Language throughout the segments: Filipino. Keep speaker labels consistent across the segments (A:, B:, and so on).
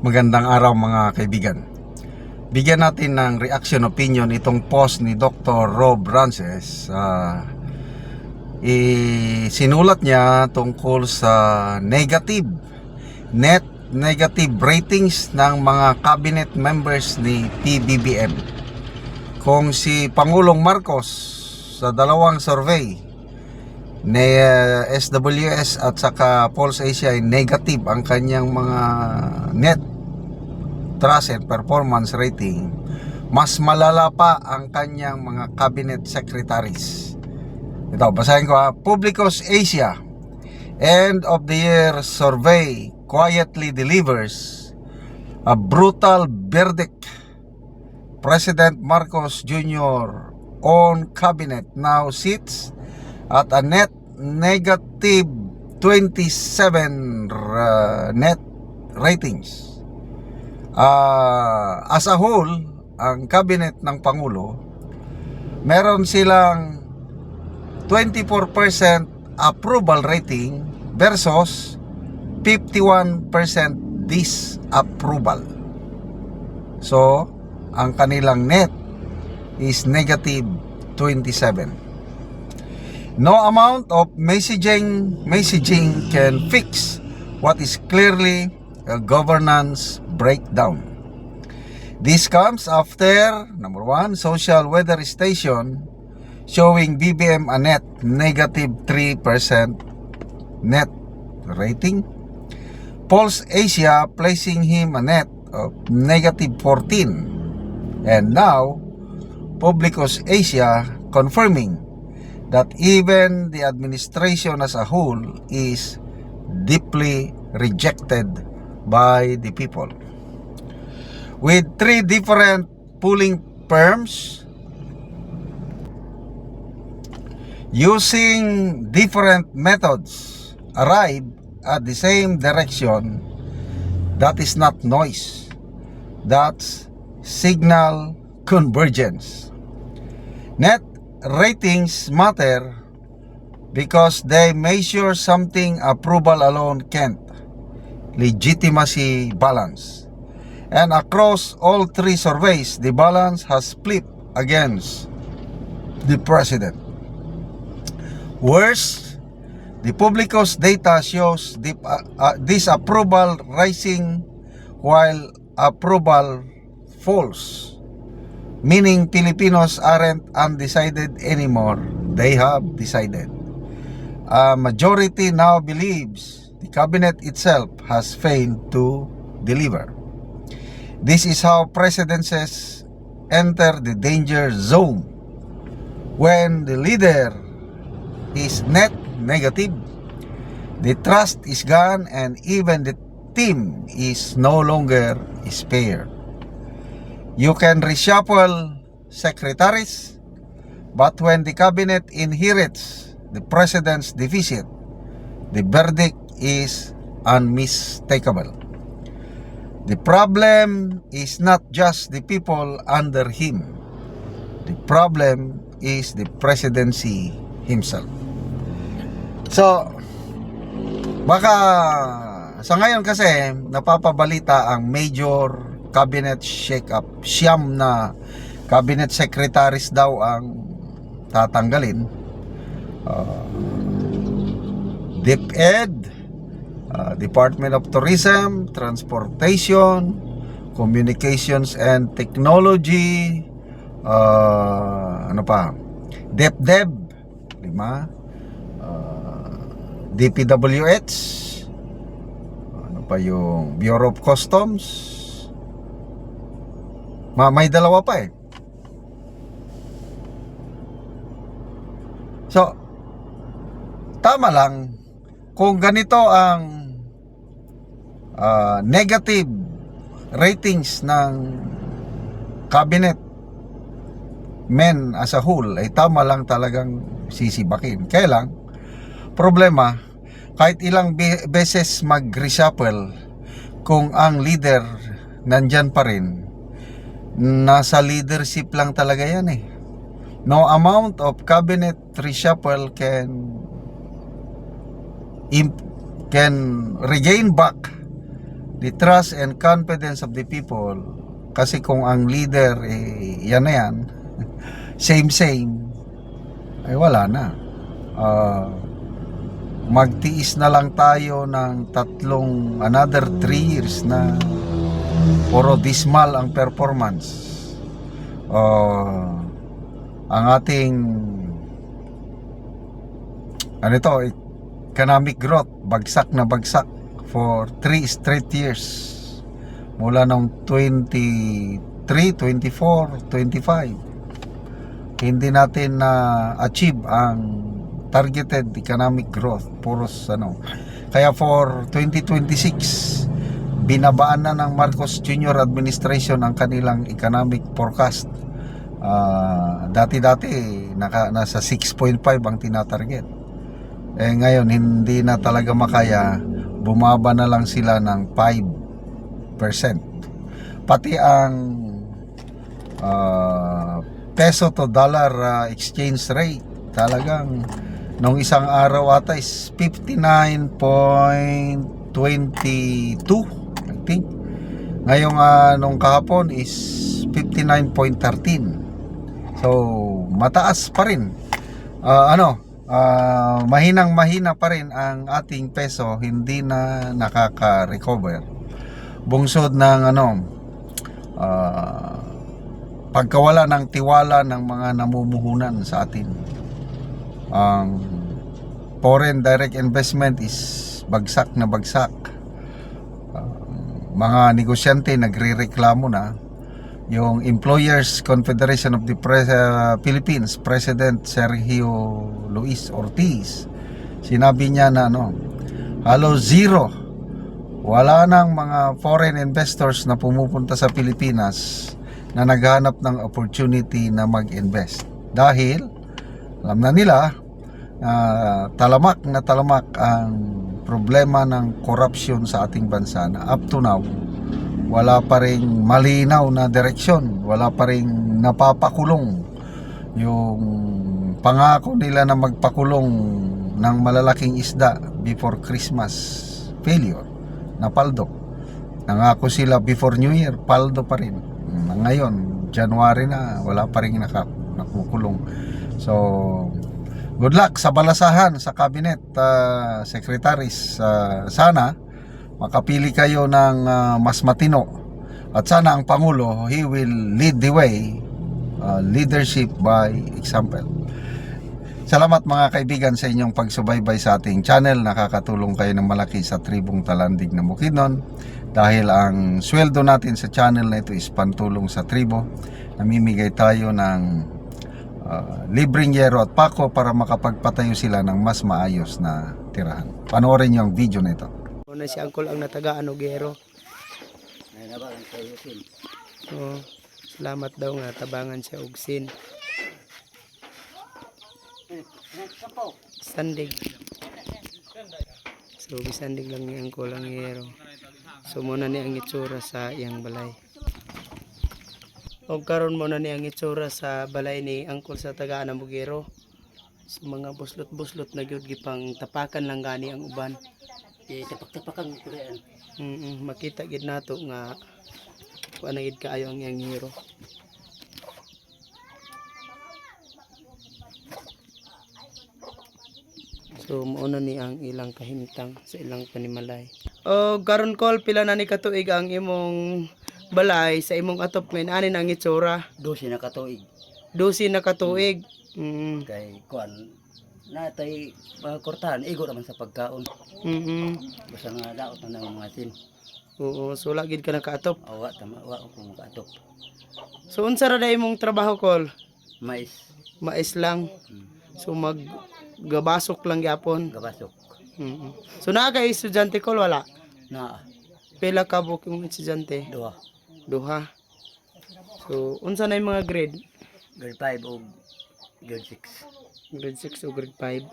A: Magandang araw mga kaibigan. Bigyan natin ng reaction opinion itong post ni Dr. Rob Rances. Sinulat niya tungkol sa net negative ratings ng mga cabinet members ni PBBM. Kung si Pangulong Marcos sa dalawang survey ni SWS at saka Pulse Asia ay negative ang kanyang mga net trust and performance rating, mas malala pa ang kanyang mga cabinet secretaries. Ito, basahin ko ha. Publicos Asia end of the year survey quietly delivers a brutal verdict. President Marcos Jr. own cabinet now sits at a net negative 27 net ratings. As a whole, ang cabinet ng Pangulo, meron silang 24% approval rating versus 51% disapproval. So, ang kanilang net is negative 27. No amount of messaging can fix what is clearly a governance breakdown. This comes after, number one, social weather station showing BBM a net negative 3% net rating. Pulse Asia placing him a net of negative 14. And now, Publicos Asia confirming that even the administration as a whole is deeply rejected by the people. With three different polling firms using different methods arrive at the same direction, that is not noise, that's signal convergence. Net ratings matter because they measure something approval alone can't: legitimacy balance. And across all three surveys, the balance has flipped against the president. Worse, the Publicos data shows disapproval rising while approval falls, meaning Filipinos aren't undecided anymore, they have decided. A majority now believes the cabinet itself has failed to deliver. This is how presidencies enter the danger zone. When the leader is net negative, the trust is gone, and even the team is no longer spared. You can reshuffle secretaries, but when the cabinet inherits the president's deficit, the verdict is unmistakable. The problem is not just the people under him. The problem is the presidency himself. So, baka sa ngayon kasi napapabalita ang major cabinet shake-up. Siyam na cabinet secretaries daw ang tatanggalin. DepEd, Department of Tourism, Transportation, Communications and Technology, DepDep, 5, DPWH, yung Bureau of Customs, may dalawa pa eh. So, tama lang kung ganito ang negative ratings ng cabinet men as a whole, ay tama lang talagang sisibakin. Kaya lang, problema, kahit ilang beses mag-reshuffle, kung ang leader nandyan pa rin, nasa leadership lang talaga yan eh. No amount of cabinet reshuffle can regain back the trust and confidence of the people. Kasi kung ang leader yan na yan, same ay wala na. Magtiis na lang tayo ng another 3 years na puro dismal ang performance. Ang ating economic growth bagsak na bagsak for 3 straight years mula nung 23, 24, 25. Hindi natin na achieve ang targeted economic growth, puros kaya for 2026 binabaan na ng Marcos Jr. administration ang kanilang economic forecast. Dati nasa 6.5 ang tinatarget. Ngayon hindi na talaga makaya, bumaba na lang sila ng 5%. Pati ang peso to dollar exchange rate talagang nung isang araw ata is 59.22 I think. Ngayong nung kahapon is 59.13. So mataas pa rin. Mahinang-mahina pa rin ang ating peso, hindi na nakaka-recover. Bungsod ng pagkawala ng tiwala ng mga namumuhunan sa atin. Ang foreign direct investment is bagsak na bagsak. Mga negosyante nagrereklamo na. Yung Employers Confederation of the Philippines President Sergio Luis Ortiz, sinabi niya na halos zero, wala nang mga foreign investors na pumupunta sa Pilipinas na naghahanap ng opportunity na mag-invest dahil alam na nila talamak ang problema ng corruption sa ating bansa na up to now wala pa ring malinaw na direksyon, wala pa ring napapakulong. Yung pangako nila na magpakulong ng malalaking isda before Christmas, failure, napaldo. Nangako sila before New Year, paldo pa rin. Ngayon, January na, wala pa rin nakukulong. So, good luck sa balasahan sa cabinet secretaries. Sana makapili kayo ng mas matino, at sana ang Pangulo, he will lead the way, leadership by example. Salamat mga kaibigan sa inyong pagsubaybay sa ating channel. Nakakatulong kayo ng malaki sa tribong Talandig na Bukidnon dahil ang sweldo natin sa channel na ito is pantulong sa tribo. Namimigay tayo ng libreng yero at pako para makapagpatayo sila ng mas maayos na tirahan. Panoorin niyo ang video na ito.
B: Na si Uncle ang natagaan og gero. Salamat daw nga tabangan siya og sin. Sandig. So bisandig lang ni Uncle ang gero. So muna ni ang itsura sa iyang balay. Og karon mo na ni ang itsura sa balay ni Uncle sa tagaan ng Bugero. So mga buslot-buslot na gyud gipang tapakan lang gani ang uban.
C: Tapak-tapakan kulaan.
B: Makita gid nato nga kuan gid kaayo ang iyang hero. So mauna ni ang ilang kahimtang sa ilang panimalay. O karon Col, pila na ni katuig ang imong balay sa imong atop ngayon? Ani na ang itsura?
C: 12 na katuig.
B: 12 na katuig.
C: Kay kuan natay mga kortahan igo naman sa pagkaon. Basta nga daot na ng mga tin.
B: Oo, so lagid ka nakaatop.
C: Wa ko makaatop.
B: So unsa ra day imong trabaho Col?
C: Mais,
B: Mais lang. So gabasok lang gyapon.
C: gabasok.
B: So naa kay estudyante Col wala?
C: Na
B: Pila ka buok imong estudyante? Duha. So unsa na yung mga grade?
C: grade 5 o grade 6.
B: Grade 6 o grade 5.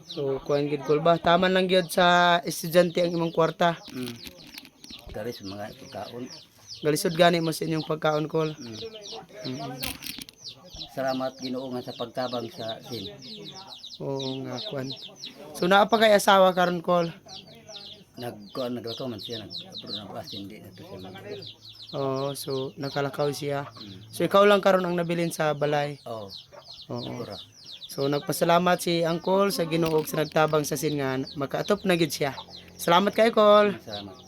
B: So kuan gid Col ba? Taman lang gyud sa estudyante ang imong kwarta.
C: Kari sa mga pagkaon.
B: Galisod gani mo sa inyong pagkaon Col.
C: Salamat Ginoo nga sa pagtabang sa sin.
B: Oo nga kuan. So naa pa kay asawa karon Col?
C: naglakaw man siya, nag-apro na bus, hindi na to siya
B: Oh, so nakalakaw siya.
C: Mm.
B: So ikaw lang karon ang nabilin sa balay.
C: Oo,
B: Oo.
C: siguro.
B: So nagpasalamat si Uncle sa Ginoo sa nagtabang sa sin nga makaatop na gid siya. Salamat kay Col.
C: Salamat.